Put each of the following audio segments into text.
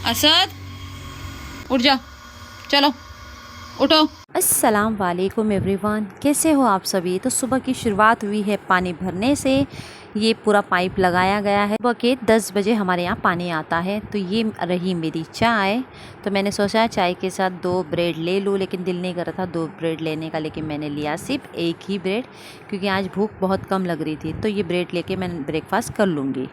असद उठ जा, चलो उठो। अस्सलाम वालेकुम एवरीवन, कैसे हो आप सभी। तो सुबह की शुरुआत हुई है पानी भरने से। ये पूरा पाइप लगाया गया है। सुबह के 10 बजे हमारे यहाँ पानी आता है। तो ये रही मेरी चाय। तो मैंने सोचा चाय के साथ 2 ब्रेड ले लूँ, लेकिन दिल नहीं कर रहा था 2 ब्रेड लेने का, लेकिन मैंने लिया सिर्फ एक ही ब्रेड, क्योंकि आज भूख बहुत कम लग रही थी। तो ये ब्रेड लेके मैं ब्रेकफास्ट कर लूँगी।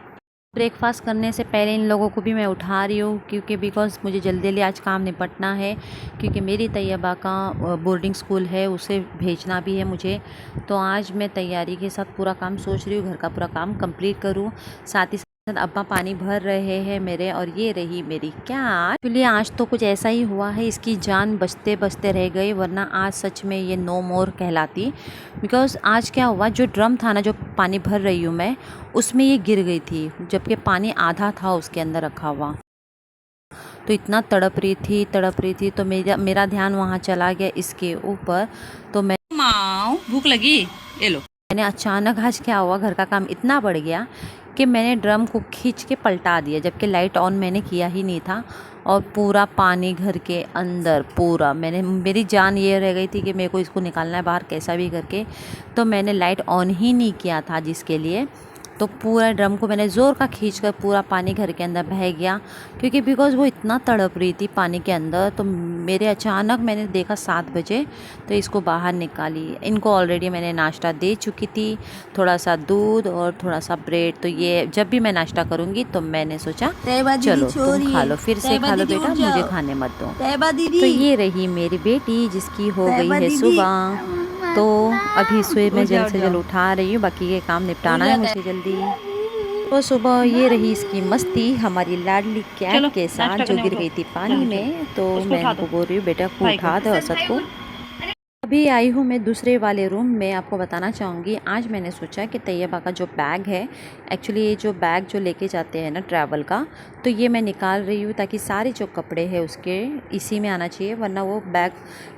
ब्रेकफास्ट करने से पहले इन लोगों को भी मैं उठा रही हूँ, क्योंकि बिकॉज़ मुझे जल्दी जल्दी आज काम निपटना है, क्योंकि मेरी तैयबा का बोर्डिंग स्कूल है, उसे भेजना भी है मुझे। तो आज मैं तैयारी के साथ पूरा काम सोच रही हूँ, घर का पूरा काम कंप्लीट करूँ। साथ ही साथ अब्बा पानी भर रहे हैं मेरे, और ये रही मेरी कैट। एक्चुअली आज तो कुछ ऐसा ही हुआ है, इसकी जान बचते बचते रह गई, वरना आज सच में ये नो मोर कहलाती। बिकॉज़ आज क्या हुआ, जो ड्रम था ना, जो पानी भर रही हूँ मैं, उसमें ये गिर गई थी, जबकि पानी आधा था उसके अंदर रखा हुआ। तो इतना तड़प रही थी, तो मेरा ध्यान वहाँ चला गया इसके ऊपर। तो माँ भूख लगी, ये लो। मैंने अचानक आज क्या हुआ, घर का काम इतना बढ़ गया कि मैंने ड्रम को खींच के पलटा दिया, जबकि लाइट ऑन मैंने किया ही नहीं था, और पूरा पानी घर के अंदर पूरा। मेरी जान ये रह गई थी कि मेरे को इसको निकालना है बाहर कैसा भी करके। तो मैंने लाइट ऑन ही नहीं किया था जिसके लिए। तो पूरा ड्रम को मैंने ज़ोर का खींचकर पूरा पानी घर के अंदर बह गया, क्योंकि बिकॉज़ वो इतना तड़प रही थी पानी के अंदर। तो मेरे अचानक मैंने देखा 7 बजे, तो इसको बाहर निकाली। इनको ऑलरेडी मैंने नाश्ता दे चुकी थी, थोड़ा सा दूध और थोड़ा सा ब्रेड। तो ये जब भी मैं नाश्ता करूँगी तो मैंने सोचा चलो तुम खा लो, फिर से खा लो बेटा, मुझे खाने मत दो। तो ये रही मेरी बेटी, जिसकी हो गई है सुबह। तो अभी सुबह मैं जल्द से जल्द उठा रही हूँ, बाकी ये काम निपटाना है मुझे जल्दी। तो सुबह ये रही इसकी मस्ती हमारी लाडली कैट के साथ, जो गिर गई थी पानी में। तो मैं इनको बोल रही हूँ बेटा को उठा दो असद को। अभी आई हूँ मैं दूसरे वाले रूम में। आपको बताना चाहूँगी, आज मैंने सोचा कि तैयबा का जो बैग है, एक्चुअली ये जो बैग जो लेके जाते हैं ना ट्रैवल का, तो ये मैं निकाल रही हूँ ताकि सारे जो कपड़े हैं उसके इसी में आना चाहिए, वरना वो बैग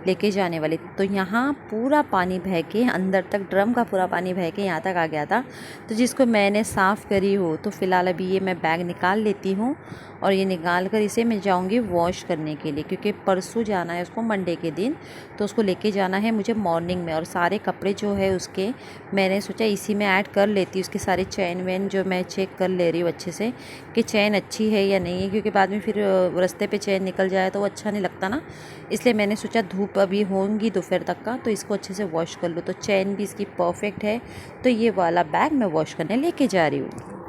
लेके जाने वाले। तो यहाँ पूरा पानी बह के अंदर तक, ड्रम का पूरा पानी बह के यहाँ तक आ गया था, तो जिसको मैंने साफ़ करी हो। तो फ़िलहाल अभी ये मैं बैग निकाल लेती हूँ, और ये निकाल कर इसे मैं जाऊँगी वॉश करने के लिए, क्योंकि परसों जाना है उसको, मंडे के दिन। तो उसको लेके जाना है मुझे मॉर्निंग में। और सारे कपड़े जो है उसके मैंने सोचा इसी में ऐड कर लेती हूँ। उसके सारे चैन वैन जो मैं चेक कर ले रही हूँ अच्छे से, कि चैन अच्छी है या नहीं है, क्योंकि बाद में फिर रास्ते पे चैन निकल जाए तो वो अच्छा नहीं लगता ना। इसलिए मैंने सोचा धूप अभी होंगी दोपहर तक का, तो इसको अच्छे से वॉश कर लूँ। तो चैन भी इसकी परफेक्ट है। तो ये वाला बैग मैं वॉश करने लेके जा रही हूँ।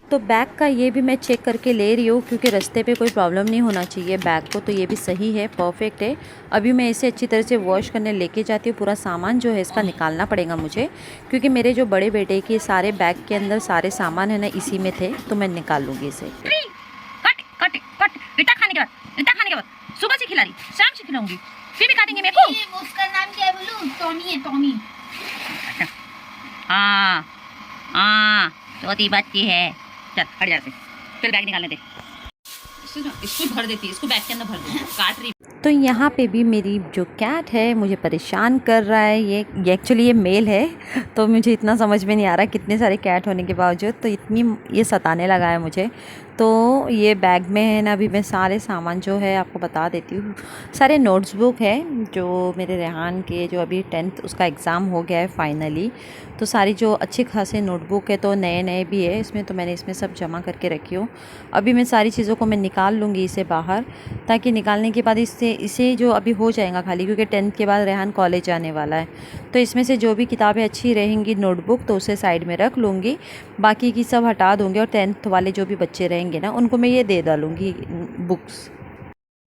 तो बैग का ये भी मैं चेक करके ले रही हूँ, क्योंकि रास्ते पे कोई प्रॉब्लम नहीं होना चाहिए बैग को। तो ये भी सही है, परफेक्ट है। अभी मैं इसे अच्छी तरह से वॉश करने लेके जाती हूँ। पूरा सामान जो है इसका निकालना पड़ेगा मुझे, क्योंकि मेरे जो बड़े बेटे के सारे बैग के अंदर सारे सामान है ना इसी में थे। तो मैं निकाल लूँगी इसे। खाने के बाद सुबह से खिला रही, शाम से खिलाऊंगी, फिर भी काटेंगे मेरे को। उसका नाम क्या है बोलूं? टॉमी है, टॉमी। हाँ हाँ, छोटी बच्ची है। चल हट जा, फिर बैग निकालने दे। इसको भर देती, इसको बैग के अंदर भर दे, काट रही। तो यहाँ पे भी मेरी जो कैट है मुझे परेशान कर रहा है। ये एक्चुअली ये मेल है, तो मुझे इतना समझ में नहीं आ रहा कितने सारे कैट होने के बावजूद तो इतनी ये सताने लगा है मुझे। तो ये बैग में है ना, अभी मैं सारे सामान जो है आपको बता देती हूँ। सारे नोट्सबुक है जो मेरे रेहान के, जो अभी 10th उसका एग्ज़ाम हो गया है फाइनली। तो सारी जो अच्छे खासे नोटबुक है, तो नए नए भी है इसमें, तो मैंने इसमें सब जमा करके रखी हूँ। अभी मैं सारी चीज़ों को मैं निकाल लूँगी इसे बाहर, ताकि निकालने के बाद इसे जो अभी हो जाएगा खाली, क्योंकि 10th के बाद रेहान कॉलेज जाने वाला है। तो इसमें से जो भी किताबें अच्छी रहेंगी नोटबुक, तो उसे साइड में रख लूँगी, बाकी की सब हटा दूँगी। और 10th वाले जो भी बच्चे रहेंगे ना, उनको मैं ये दे डालूँगी बुक्स।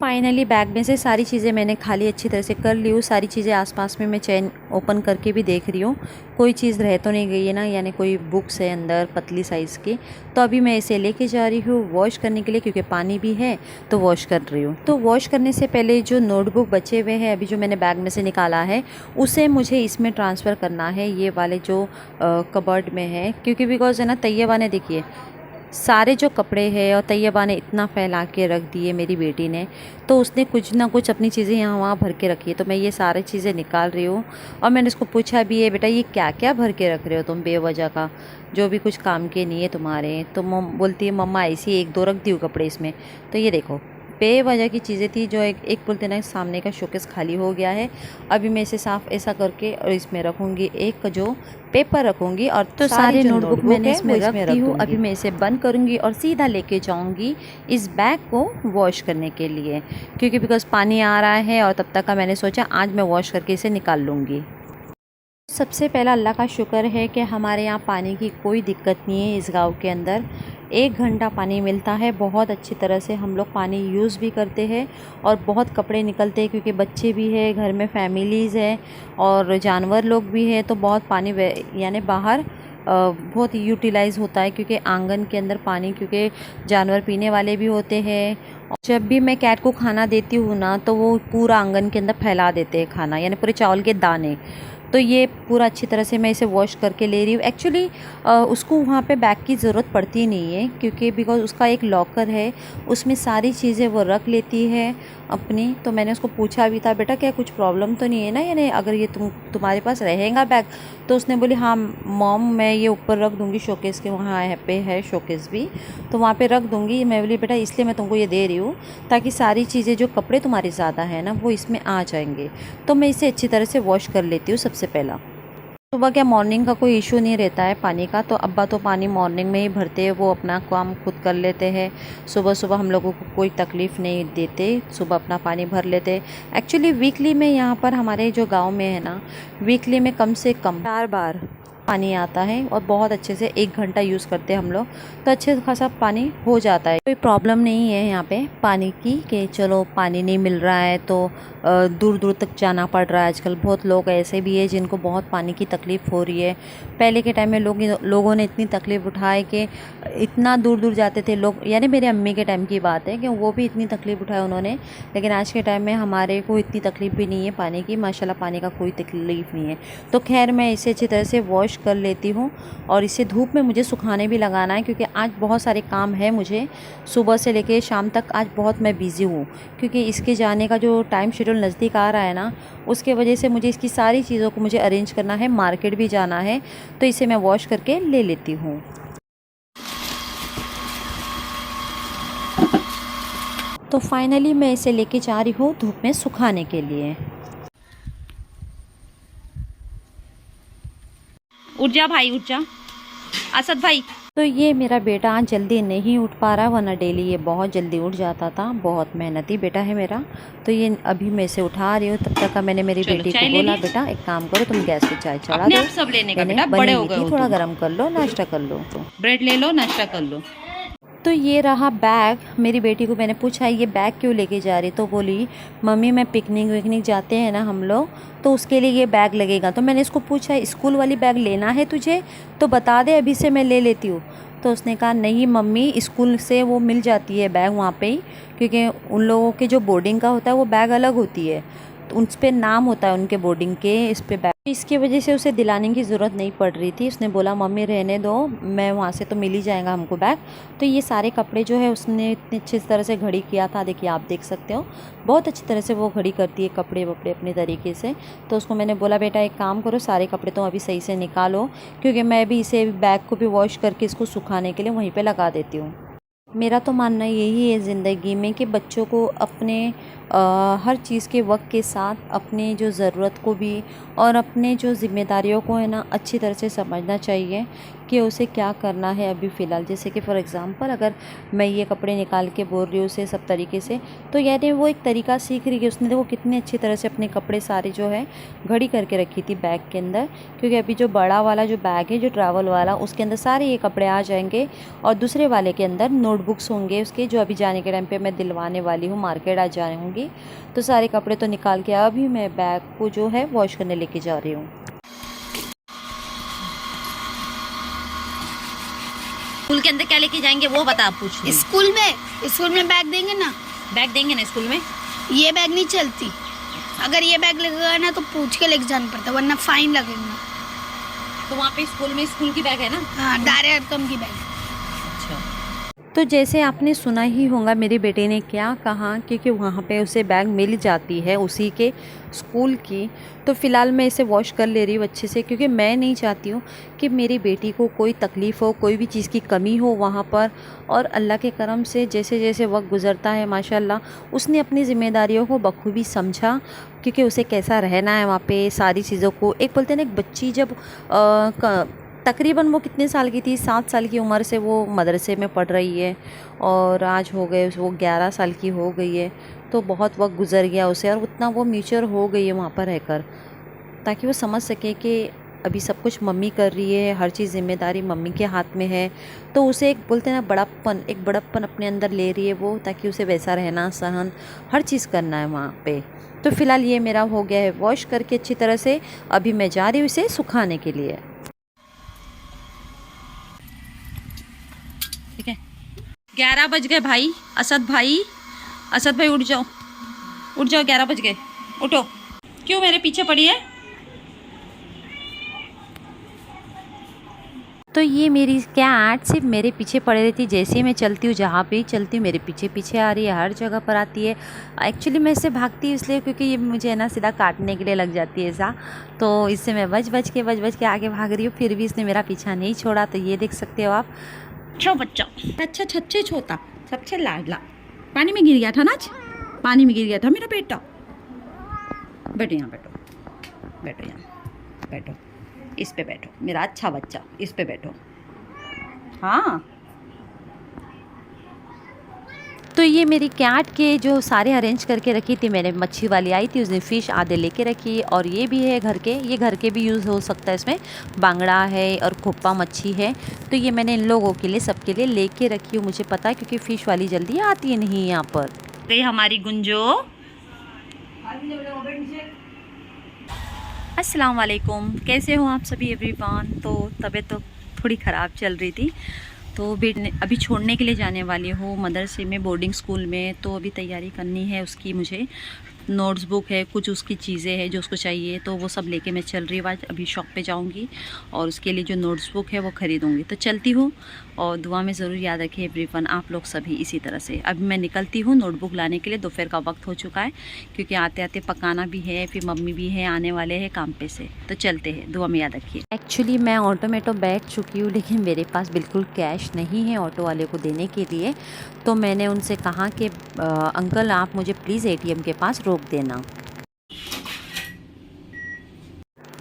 फाइनली बैग में से सारी चीज़ें मैंने खाली अच्छी तरह से कर ली हूँ। सारी चीज़ें आसपास में मैं चेन ओपन करके भी देख रही हूँ, कोई चीज़ रह तो नहीं गई है ना, यानी कोई बुक्स है अंदर पतली साइज़ की। तो अभी मैं इसे लेके जा रही हूँ वॉश करने के लिए, क्योंकि पानी भी है तो वॉश कर रही हूँ। तो वॉश करने से पहले जो नोटबुक बचे हुए हैं अभी, जो मैंने बैग में से निकाला है, उसे मुझे इसमें ट्रांसफ़र करना है, ये वाले जो कबर्ड में है। क्योंकि बिकॉज है ना, तैयबा ने देखिए सारे जो कपड़े हैं और तैयबा ने इतना फैला के रख दिए मेरी बेटी ने, तो उसने कुछ ना कुछ अपनी चीज़ें यहाँ वहाँ भर के रखी है। तो मैं ये सारी चीज़ें निकाल रही हूँ और मैंने उसको पूछा भी है, बेटा ये क्या क्या भर के रख रहे हो तुम बेवजह का, जो भी कुछ काम के नहीं है तुम्हारे। तो बोलती है मम्मा ऐसी एक दो रख दी हूँ कपड़े इसमें। तो ये देखो बेवजह की चीज़ें थी जो एक बोलते ना सामने का शोकेस खाली हो गया है। अभी मैं इसे साफ़ ऐसा करके और इसमें रखूँगी एक जो पेपर रखूँगी और तो सारे नोटबुक मैंने इसमें रखती हूँ। अभी मैं इसे बंद करूँगी और सीधा लेके जाऊँगी इस बैग को वॉश करने के लिए, क्योंकि बिकॉज़ पानी आ रहा है और तब तक का मैंने सोचा आज मैं वॉश करके इसे निकाल लूँगी। सबसे पहला अल्लाह का शुक्र है कि हमारे यहाँ पानी की कोई दिक्कत नहीं है। इस गांव के अंदर 1 घंटा पानी मिलता है, बहुत अच्छी तरह से हम लोग पानी यूज़ भी करते हैं और बहुत कपड़े निकलते हैं, क्योंकि बच्चे भी है घर में, फैमिलीज़ है और जानवर लोग भी है, तो बहुत पानी यानी बाहर बहुत यूटिलाइज़ होता है, क्योंकि आंगन के अंदर पानी, क्योंकि जानवर पीने वाले भी होते हैं। जब भी मैं कैट को खाना देती हूँ ना, तो वो पूरा आंगन के अंदर फैला देते हैं खाना, यानी पूरे चावल के दाने। तो ये पूरा अच्छी तरह से मैं इसे वॉश करके ले रही हूँ। एक्चुअली उसको वहाँ पे बैग की ज़रूरत पड़ती नहीं है, क्योंकि बिकॉज़ उसका एक लॉकर है, उसमें सारी चीज़ें वो रख लेती है अपनी। तो मैंने उसको पूछा भी था, बेटा क्या कुछ प्रॉब्लम तो नहीं है ना, यानी अगर ये तुम्हारे पास रहेगा बैग। तो उसने बोली हाँ मॉम मैं ये ऊपर रख दूँगी शोकेस के, वहाँ पे है शोकेस भी, तो वहाँ पे रख दूँगी। मैं बोली बेटा इसलिए मैं तुमको ये दे रही हूँ ताकि सारी चीज़ें जो कपड़े तुम्हारे ज़्यादा है ना वो इसमें आ जाएंगे। तो मैं इसे अच्छी तरह से वॉश कर लेती हूँ सबसे पहला। सुबह क्या मॉर्निंग का कोई इशू नहीं रहता है पानी का, तो अब्बा तो पानी मॉर्निंग में ही भरते हैं, वो अपना काम खुद कर लेते हैं। सुबह सुबह हम लोगों को कोई तकलीफ़ नहीं देते, सुबह अपना पानी भर लेते। एक्चुअली वीकली में यहाँ पर हमारे जो गांव में है ना, वीकली में कम से कम 4 बार पानी आता है और बहुत अच्छे से 1 घंटा यूज़ करते हैं हम लोग, तो अच्छे खासा पानी हो जाता है। कोई प्रॉब्लम नहीं है यहाँ पे पानी की कि चलो पानी नहीं मिल रहा है तो दूर दूर तक जाना पड़ रहा है। आजकल बहुत लोग ऐसे भी है जिनको बहुत पानी की तकलीफ़ हो रही है। पहले के टाइम में लोगों ने इतनी तकलीफ़ उठाई कि इतना दूर दूर जाते थे लोग, यानी मेरे अम्मी के टाइम की बात है कि वो भी इतनी तकलीफ़ उठाई उन्होंने। लेकिन आज के टाइम में हमारे को इतनी तकलीफ़ भी नहीं है पानी की, माशाल्लाह पानी का कोई तकलीफ़ नहीं है। तो खैर मैं इसे अच्छी तरह से वॉश कर लेती हूँ और इसे धूप में मुझे सुखाने भी लगाना है, क्योंकि आज बहुत सारे काम है मुझे, सुबह से लेके शाम तक आज बहुत मैं बिज़ी हूँ, क्योंकि इसके जाने का जो टाइम शेड्यूल नज़दीक आ रहा है ना, उसके वजह से मुझे इसकी सारी चीज़ों को मुझे अरेंज करना है, मार्केट भी जाना है, तो इसे मैं वॉश करके ले लेती हूँ। तो फाइनली मैं इसे लेके जा रही हूँ धूप में सुखाने के लिए। उठ जा भाई, उठ जा असद भाई। तो ये मेरा बेटा आज जल्दी नहीं उठ पा रहा, वरना डेली ये बहुत जल्दी उठ जाता था, बहुत मेहनती बेटा है मेरा। तो ये अभी मैं इसे उठा रही हूँ, तब तक का मैंने मेरी बेटी को बोला बेटा एक काम करो तुम गैस पे चाय चढ़ा दो, सब लेने का बेटा, बड़े हो गए, थोड़ा गर्म कर लो, नाश्ता कर लो, ब्रेड ले लो, नाश्ता कर लो। तो ये रहा बैग। मेरी बेटी को मैंने पूछा ये बैग क्यों लेके जा रही, तो बोली मम्मी मैं पिकनिक विकनिक जाते हैं ना हम लोग, तो उसके लिए ये बैग लगेगा। तो मैंने इसको पूछा स्कूल वाली बैग लेना है तुझे तो बता दे, अभी से मैं ले लेती हूँ। तो उसने कहा नहीं मम्मी स्कूल से वो मिल जाती है बैग वहाँ पे ही, क्योंकि उन लोगों के जो बोर्डिंग का होता है वो बैग अलग होती है, तो उस पर नाम होता है उनके बोर्डिंग के, इस पे बैग, इसकी वजह से उसे दिलाने की ज़रूरत नहीं पड़ रही थी। उसने बोला मम्मी रहने दो, मैं वहाँ से तो मिल ही जाएगा हमको बैग। तो ये सारे कपड़े जो है उसने इतनी अच्छी तरह से घड़ी किया था, देखिए आप देख सकते हो बहुत अच्छी तरह से वो घड़ी करती है कपड़े वपड़े अपने तरीके से। तो उसको मैंने बोला बेटा एक काम करो सारे कपड़े तो अभी सही से निकालो, क्योंकि मैं भी इसे बैग को भी वॉश करके इसको सुखाने के लिए वहीं पर लगा देती हूँ। मेरा तो मानना यही है ज़िंदगी में कि बच्चों को अपने हर चीज़ के वक्त के साथ अपने जो ज़रूरत को भी और अपने जो ज़िम्मेदारियों को है ना अच्छी तरह से समझना चाहिए कि उसे क्या करना है अभी फ़िलहाल। जैसे कि फ़ॉर एग्ज़ाम्पल अगर मैं ये कपड़े निकाल के बोल रही हूँ उसे सब तरीके से, तो यानी वो एक तरीका सीख रही है। उसने देखो कितनी अच्छी तरह से अपने कपड़े सारे जो है घड़ी करके रखी थी बैग के अंदर, क्योंकि अभी जो बड़ा वाला जो बैग है जो ट्रैवल वाला उसके अंदर सारे ये कपड़े आ जाएंगे और दूसरे वाले के अंदर नोटबुक्स होंगे उसके, जो अभी जाने के टाइम पे मैं दिलवाने वाली हूँ, मार्केट आज जाऊँगी। तो सारे कपड़े तो निकाल के अभी मैं बैग को जो है वॉश करने लेके जा रही हूँ। स्कूल के अंदर क्या लेके जाएंगे वो बता, पूछ। स्कूल में बैग देंगे ना, बैग देंगे ना स्कूल में। ये बैग नहीं चलती, अगर ये बैग लगेगा ना तो पूछ के लेके जाना पड़ता, वरना फाइन लगेगा। तो वहाँ पे स्कूल में स्कूल की बैग है ना? हाँ, दायरे अरकम की बैग। अच्छा, तो जैसे आपने सुना ही होगा मेरे बेटे ने क्या कहा, क्योंकि वहाँ पे उसे बैग मिल जाती है उसी के स्कूल की। तो फ़िलहाल मैं इसे वॉश कर ले रही हूँ अच्छे से, क्योंकि मैं नहीं चाहती हूँ कि मेरी बेटी को कोई तकलीफ़ हो, कोई भी चीज़ की कमी हो वहाँ पर। और अल्लाह के करम से जैसे जैसे वक्त गुज़रता है माशाल्लाह उसने अपनी ज़िम्मेदारियों को बखूबी समझा, क्योंकि उसे कैसा रहना है वहाँ पे सारी चीज़ों को। एक बोलते हैं ना, एक बच्ची जब तकरीबन वो कितने साल की थी, 7 साल की उम्र से वो मदरसे में पढ़ रही है और आज हो गए वो 11 साल की हो गई है। तो बहुत वक्त गुज़र गया उसे और उतना वो मैच्योर हो गई है वहाँ पर रहकर, ताकि वो समझ सके कि अभी सब कुछ मम्मी कर रही है, हर चीज़ ज़िम्मेदारी मम्मी के हाथ में है। तो उसे एक बोलते हैं ना एक बड़प्पन अपने अंदर ले रही है वो, ताकि उसे वैसा रहना सहन हर चीज़ करना है वहाँ पे। तो फ़िलहाल ये मेरा हो गया है वॉश करके अच्छी तरह से। अभी मैं जा रही हूँ इसे सुखाने के लिए। ठीक है, 11 बज गए भाई। असद भाई उठ जाओ, 11 बज गए, उठो। क्यों मेरे पीछे पड़ी है? तो ये मेरी कैट सिर्फ मेरे पीछे पड़े रहती है। जैसे ही मैं चलती हूँ, जहाँ पे ही चलती हूँ मेरे पीछे पीछे आ रही है, हर जगह पर आती है। एक्चुअली मैं इससे भागती हूँ इसलिए क्योंकि ये मुझे है ना सीधा काटने के लिए लग जाती है ऐसा। तो इससे मैं बच बच के आगे भाग रही हूँ, फिर भी इसने मेरा पीछा नहीं छोड़ा। तो ये देख सकते हो आप। अच्छा बच्चा, अच्छा छच्चे छोता, सबसे लाडला। पानी में गिर गया था ना आज, पानी में गिर गया था मेरा बेटा। बैठो यहाँ, बैठो यहाँ, बैठो, इस पे बैठो मेरा अच्छा बच्चा, इस पे बैठो। हाँ, तो ये मेरी कैट के जो सारे अरेंज करके रखी थी मैंने, मच्छी वाली आई थी उसने फ़िश आधे लेके रखी। और ये भी है घर के, ये घर के भी यूज़ हो सकता है। इसमें बांगड़ा है और खोपा मच्छी है। तो ये मैंने इन लोगों के लिए सबके लिए लेके रखी हूँ। मुझे पता है क्योंकि फ़िश वाली जल्दी आती है नहीं यहाँ पर। गई हमारी गुंजो। अस्सलाम वालेकुम, कैसे हो आप सभी एवरीवन। तो तबीयत तो थोड़ी ख़राब चल रही थी, तो बेटे अभी छोड़ने के लिए जाने वाली हूँ मदरसे में, बोर्डिंग स्कूल में। तो अभी तैयारी करनी है उसकी, मुझे नोट्स बुक है, कुछ उसकी चीज़ें हैं जो उसको चाहिए, तो वो सब लेके मैं चल रही हूँ। आज अभी शॉप पे जाऊँगी और उसके लिए जो नोट्स बुक है वो ख़रीदूँगी। तो चलती हूँ, और दुआ में ज़रूर याद रखें एवरीवन आप लोग सभी इसी तरह से। अभी मैं निकलती हूँ नोटबुक लाने के लिए। दोपहर का वक्त हो चुका है, क्योंकि आते आते पकाना भी है, फिर मम्मी भी है आने वाले हैं काम पे से। तो चलते हैं, दुआ में याद रखिए। एक्चुअली मैं ऑटो में तो बैठ चुकी हूँ, लेकिन मेरे पास बिल्कुल कैश नहीं है ऑटो वाले को देने के लिए। तो मैंने उनसे कहा कि अंकल आप मुझे प्लीज़ ATM के पास रोक देना।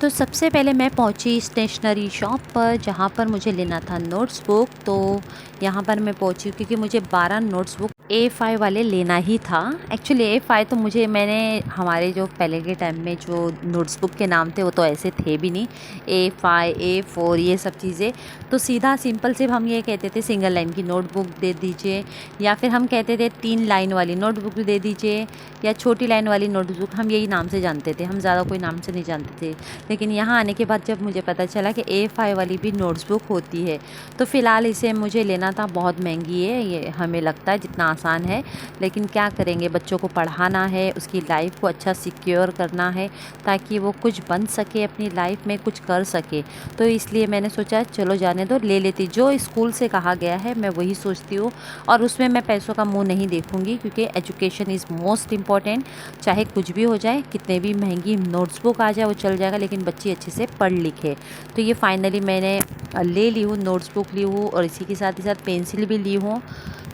तो सबसे पहले मैं पहुंची स्टेशनरी शॉप पर, जहां पर मुझे लेना था नोट्स बुक। तो यहां पर मैं पहुंची क्योंकि मुझे 12 नोट्स बुक A5 वाले लेना ही था। एक्चुअली A5 तो मैंने हमारे जो पहले के टाइम में जो नोट्स बुक के नाम थे वो तो ऐसे थे भी नहीं, A5 A4 ये सब चीज़ें। तो सीधा सिंपल सिर्फ हम ये कहते थे सिंगल लाइन की नोटबुक दे दीजिए, या फिर हम कहते थे 3 लाइन वाली नोटबुक दे दीजिए, या छोटी लाइन वाली नोटबुक, हम यही नाम से जानते थे, हम ज़्यादा कोई नाम से नहीं जानते थे। लेकिन यहाँ आने के बाद जब मुझे पता चला कि A5 वाली भी नोट्स बुक होती है, तो फ़िलहाल इसे मुझे लेना था। बहुत महंगी है ये, हमें लगता है जितना आसान है, लेकिन क्या करेंगे, बच्चों को पढ़ाना है, उसकी लाइफ को अच्छा सिक्योर करना है, ताकि वो कुछ बन सके अपनी लाइफ में, कुछ कर सके। तो इसलिए मैंने सोचा चलो जाने दो, ले लेती। जो स्कूल से कहा गया है मैं वही सोचती हूँ, और उसमें मैं पैसों का मुँह नहीं देखूँगी, क्योंकि एजुकेशन इज़ मोस्ट इम्पॉर्टेंट। चाहे कुछ भी हो जाए, कितने भी महंगी नोट्स बुक आ जाए वो चल जाएगा, लेकिन बच्चे अच्छे से पढ़ लिखे। तो ये फाइनली मैंने ले ली हूँ, नोट्स बुक ली हूँ, और इसी के साथ ही साथ पेंसिल भी ली हूँ।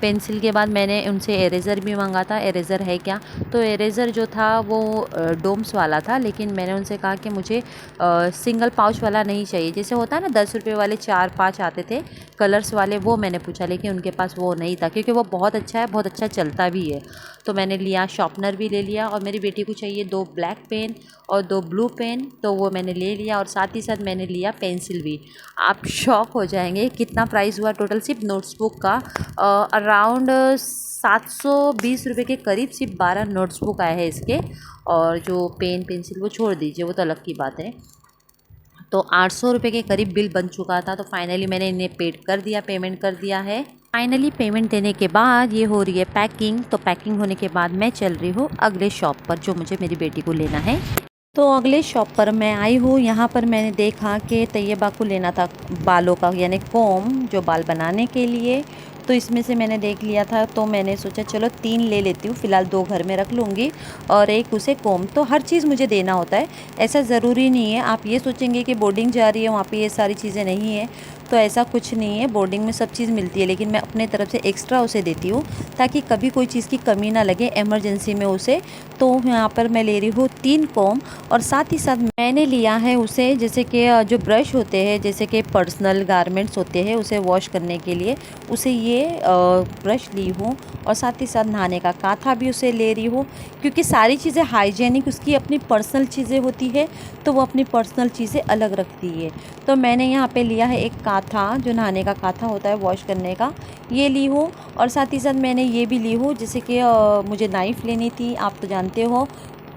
पेंसिल के बाद मैंने उनसे इरेज़र भी मांगा था, इरेज़र है क्या। तो इरेज़र जो था वो डोम्स वाला था, लेकिन मैंने उनसे कहा कि मुझे सिंगल पाउच वाला नहीं चाहिए। जैसे होता है ना 10 रुपये वाले 4-5 आते थे कलर्स वाले, वो मैंने पूछा, लेकिन उनके पास वो नहीं था, क्योंकि वो बहुत अच्छा है, बहुत अच्छा चलता भी है। तो मैंने लिया, शॉर्पनर भी ले लिया, और मेरी बेटी को चाहिए 2 ब्लैक पेन और 2 ब्लू पेन, तो वो मैंने ले लिया। और साथ ही साथ मैंने लिया पेंसिल भी। आप शॉक हो जाएंगे कितना प्राइस हुआ टोटल सिर्फ नोट्स बुक का। अराउंड 720 रुपये के करीब सिर्फ 12 नोट्स बुक आए हैं इसके। और जो पेन पेंसिल वो छोड़ दीजिए, वो तो अलग की बात है। तो 800 रुपये के करीब बिल बन चुका था। तो फाइनली मैंने इन्हें पेमेंट कर दिया है। फाइनली पेमेंट देने के बाद ये हो रही है पैकिंग। तो पैकिंग होने के बाद मैं चल रही हूँ अगले शॉप पर, जो मुझे मेरी बेटी को लेना है। तो अगले शॉप पर मैं आई हूँ। यहाँ पर मैंने देखा कि तैयबा को लेना था बालों का, यानी कोम, जो बाल बनाने के लिए। तो इसमें से मैंने देख लिया था, तो मैंने सोचा चलो 3 ले लेती हूँ। फ़िलहाल 2 घर में रख लूँगी और एक उसे कोम। तो हर चीज़ मुझे देना होता है, ऐसा ज़रूरी नहीं है। आप ये सोचेंगे कि बोर्डिंग जा रही है वहाँ पे ये सारी चीज़ें नहीं है, तो ऐसा कुछ नहीं है। बोर्डिंग में सब चीज़ मिलती है, लेकिन मैं अपने तरफ से एक्स्ट्रा उसे देती हूँ ताकि कभी कोई चीज़ की कमी ना लगे इमरजेंसी में उसे। तो यहाँ पर मैं ले रही हूँ 3 कोम और साथ ही साथ मैंने लिया है उसे, जैसे कि जो ब्रश होते हैं, जैसे कि पर्सनल गारमेंट्स होते हैं उसे वॉश करने के लिए, उसे ये ब्रश ली हूँ। और साथ ही साथ नहाने का काथा भी उसे ले रही हूँ, क्योंकि सारी चीज़ें हाइजेनिक, उसकी अपनी पर्सनल चीज़ें होती है तो वो अपनी पर्सनल चीज़ें अलग रखती है। तो मैंने यहाँ पे लिया है एक काथा, जो नहाने का काथा होता है वॉश करने का, ये ली हूँ। और साथ ही साथ मैंने ये भी ली हूँ, जैसे कि मुझे नाइफ़ लेनी थी। आप तो जानते हो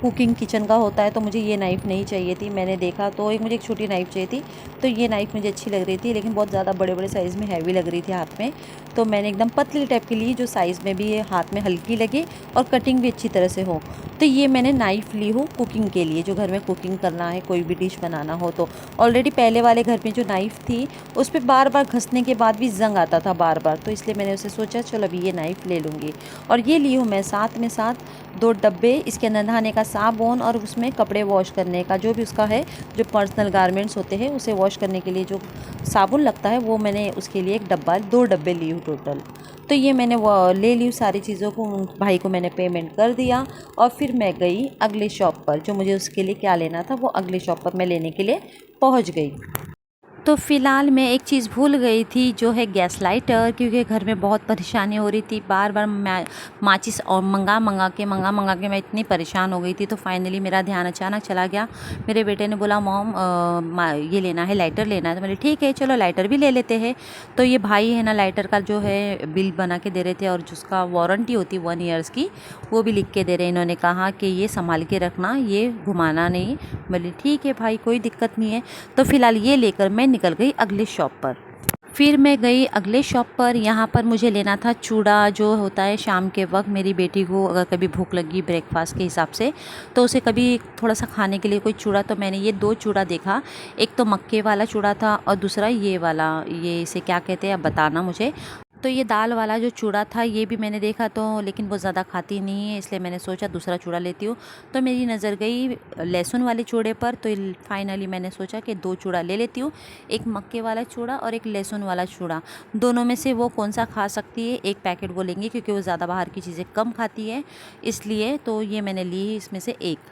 कुकिंग किचन का होता है, तो मुझे ये नाइफ़ नहीं चाहिए थी। मैंने देखा तो मुझे एक छोटी नाइफ़ चाहिए थी, तो ये नाइफ़ मुझे अच्छी लग रही थी, लेकिन बहुत ज़्यादा बड़े बड़े साइज़ में हैवी लग रही थी हाथ में। तो मैंने एकदम पतली टाइप की ली, जो साइज़ में भी हाथ में हल्की लगे और कटिंग भी अच्छी तरह से हो। तो ये मैंने नाइफ़ ली हूँ कुकिंग के लिए, जो घर में कुकिंग करना है, कोई भी डिश बनाना हो तो। ऑलरेडी पहले वाले घर में जो नाइफ़ थी उस पर बार बार घसने के बाद भी ज़ंग आता था बार बार, तो इसलिए मैंने उसे सोचा चलो अभी ये नाइफ़ ले लूँगी। और ये ली हूँ मैं साथ में साथ 2 डब्बे, इसके अंदर नहाने का साबुन और उसमें कपड़े वॉश करने का, जो भी उसका है, जो पर्सनल गारमेंट्स होते हैं उसे वॉश करने के लिए जो साबुन लगता है, वो मैंने उसके लिए एक डब्बा, 2 डब्बे ली हूँ टोटल। तो ये मैंने वो ले ली सारी चीज़ों को। भाई को मैंने पेमेंट कर दिया और फिर मैं गई अगले शॉप पर, जो मुझे उसके लिए क्या लेना था वो अगले शॉप पर मैं लेने के लिए पहुंच गई। तो फ़िलहाल मैं एक चीज़ भूल गई थी, जो है गैस लाइटर, क्योंकि घर में बहुत परेशानी हो रही थी। बार बार मैं माचिस और मंगा मंगा के मैं इतनी परेशान हो गई थी। तो फाइनली मेरा ध्यान अचानक चला गया। मेरे बेटे ने बोला मॉम ये लेना है, लाइटर लेना है। तो मैंने ठीक है चलो लाइटर भी ले लेते हैं। तो ये भाई है ना, लाइटर का जो है बिल बना के दे रहे थे, और जिसका वारंटी होती 1 ईयर्स की, वो भी लिख के दे रहे। इन्होंने कहा कि ये संभाल के रखना, ये घुमाना नहीं। बोले ठीक है भाई, कोई दिक्कत नहीं है। तो फ़िलहाल ये लेकर मैं निकल गई अगले शॉप पर। फिर मैं गई अगले शॉप पर। यहाँ पर मुझे लेना था चूड़ा, जो होता है शाम के वक्त मेरी बेटी को अगर कभी भूख लगी ब्रेकफास्ट के हिसाब से, तो उसे कभी थोड़ा सा खाने के लिए कोई चूड़ा। तो मैंने ये 2 चूड़ा देखा, एक तो मक्के वाला चूड़ा था और दूसरा ये वाला, ये इसे क्या कहते हैं अब बताना मुझे। तो ये दाल वाला जो चूड़ा था ये भी मैंने देखा, तो लेकिन वो ज़्यादा खाती नहीं है, इसलिए मैंने सोचा दूसरा चूड़ा लेती हूँ। तो मेरी नज़र गई लहसुन वाले चूड़े पर, तो फाइनली मैंने सोचा कि 2 चूड़ा ले लेती हूँ, एक मक्के वाला चूड़ा और एक लहसुन वाला चूड़ा। दोनों में से वो कौन सा खा सकती है, एक पैकेट वो लेंगे, क्योंकि वो ज़्यादा बाहर की चीज़ें कम खाती है, इसलिए। तो ये मैंने ली है इसमें से एक।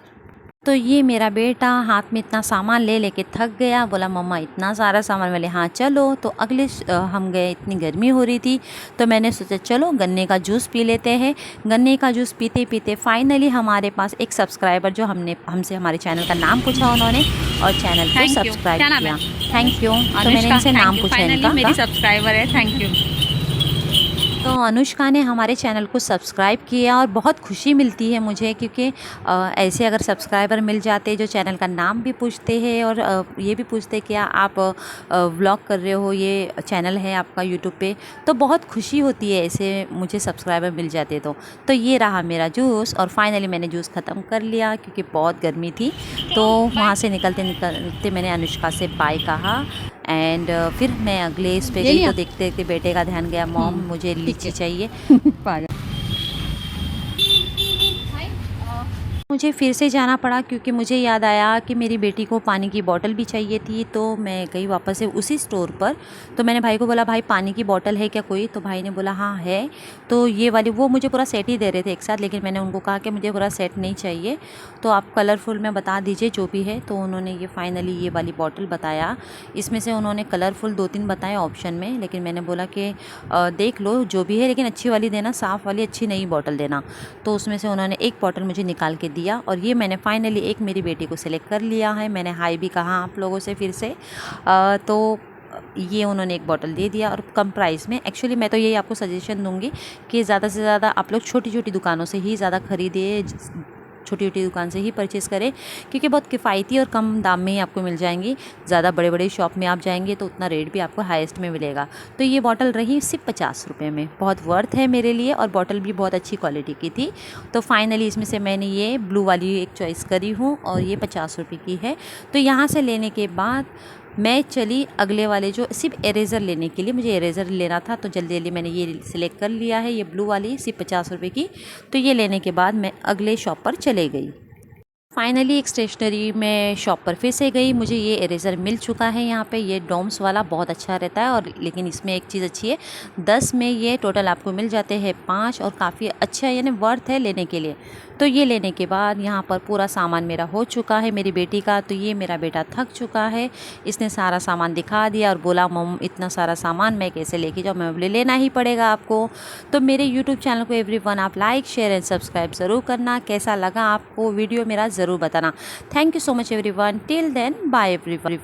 तो ये मेरा बेटा हाथ में इतना सामान ले लेके थक गया, बोला मम्मा इतना सारा सामान। वाले हाँ चलो। तो अगले हम गए, इतनी गर्मी हो रही थी, तो मैंने सोचा चलो गन्ने का जूस पी लेते हैं। गन्ने का जूस पीते पीते फाइनली हमारे पास एक सब्सक्राइबर, जो हमसे हमारे चैनल का नाम पूछा उन्होंने और चैनल को सब्सक्राइब किया। Thank you. तो मैंने इनसे नाम पूछा, इनका मेरी सब्सक्राइबर है, थैंक यू। तो अनुष्का ने हमारे चैनल को सब्सक्राइब किया और बहुत खुशी मिलती है मुझे, क्योंकि ऐसे अगर सब्सक्राइबर मिल जाते जो चैनल का नाम भी पूछते हैं और ये भी पूछते क्या आप व्लॉग कर रहे हो, ये चैनल है आपका यूट्यूब पे, तो बहुत खुशी होती है ऐसे मुझे सब्सक्राइबर मिल जाते। तो ये रहा मेरा जूस और फाइनली मैंने जूस ख़त्म कर लिया, क्योंकि बहुत गर्मी थी। तो वहाँ से निकलते मैंने अनुष्का से बाय कहा एंड फिर मैं अगले इस पे गई। तो देखते देखते बेटे का ध्यान गया, मॉम मुझे लीची चाहिए। मुझे फिर से जाना पड़ा, क्योंकि मुझे याद आया कि मेरी बेटी को पानी की बोतल भी चाहिए थी। तो मैं गई वापस से उसी स्टोर पर। तो मैंने भाई को बोला भाई पानी की बोतल है क्या कोई? तो भाई ने बोला हाँ है। तो ये वाली, वो मुझे पूरा सेट ही दे रहे थे एक साथ, लेकिन मैंने उनको कहा कि मुझे पूरा सेट नहीं चाहिए, तो आप कलरफुल में बता दीजिए जो भी है। तो उन्होंने ये फाइनली ये वाली बॉटल बताया। इसमें से उन्होंने कलरफुल 2-3 बताए ऑप्शन में, लेकिन मैंने बोला कि देख लो जो भी है, लेकिन अच्छी वाली देना, साफ़ वाली अच्छी नई बॉटल देना। तो उसमें से उन्होंने एक बॉटल मुझे निकाल के दिया और ये मैंने फाइनली एक मेरी बेटी को सिलेक्ट कर लिया है। मैंने हाई भी कहा आप लोगों से फिर से। तो ये उन्होंने एक बॉटल दे दिया और कम प्राइस में। एक्चुअली मैं तो यही आपको सजेशन दूंगी कि ज़्यादा से ज़्यादा आप लोग छोटी छोटी दुकानों से ही ज़्यादा खरीदिए, छोटी छोटी दुकान से ही परचेज़ करें, क्योंकि बहुत किफ़ायती और कम दाम में ही आपको मिल जाएंगी। ज़्यादा बड़े बड़े शॉप में आप जाएंगे तो उतना रेट भी आपको हाईएस्ट में मिलेगा। तो ये बॉटल रही सिर्फ 50 रुपये में, बहुत वर्थ है मेरे लिए, और बॉटल भी बहुत अच्छी क्वालिटी की थी। तो फाइनली इसमें से मैंने ये ब्लू वाली एक चॉइस करी हूँ और ये 50 रुपये की है। तो यहाँ से लेने के बाद मैं चली अगले वाले जो सिर्फ इरेज़र लेने के लिए, मुझे इरेज़र लेना था तो जल्दी जल्दी मैंने ये सिलेक्ट कर लिया है, ये ब्लू वाली सिर्फ 50 रुपये की। तो ये लेने के बाद मैं अगले शॉप पर चले गई। फाइनली एक स्टेशनरी में शॉप पर फिर से गई, मुझे ये इरेज़र मिल चुका है यहाँ पे। ये डोम्स वाला बहुत अच्छा रहता है, और लेकिन इसमें एक चीज़ अच्छी है, 10 में ये टोटल आपको मिल जाते हैं 5, और काफ़ी अच्छा है, यानी वर्थ है लेने के लिए। तो ये लेने के बाद यहाँ पर पूरा सामान मेरा हो चुका है मेरी बेटी का। तो ये मेरा बेटा थक चुका है, इसने सारा सामान दिखा दिया और बोला मम इतना सारा सामान मैं कैसे लेके जाऊँ। मैं बोले लेना ही पड़ेगा आपको। तो मेरे यूट्यूब चैनल को एवरीवन आप लाइक शेयर एंड सब्सक्राइब ज़रूर करना। कैसा लगा आपको वीडियो मेरा ज़रूर बताना। Thank you so much everyone. Till then bye everyone.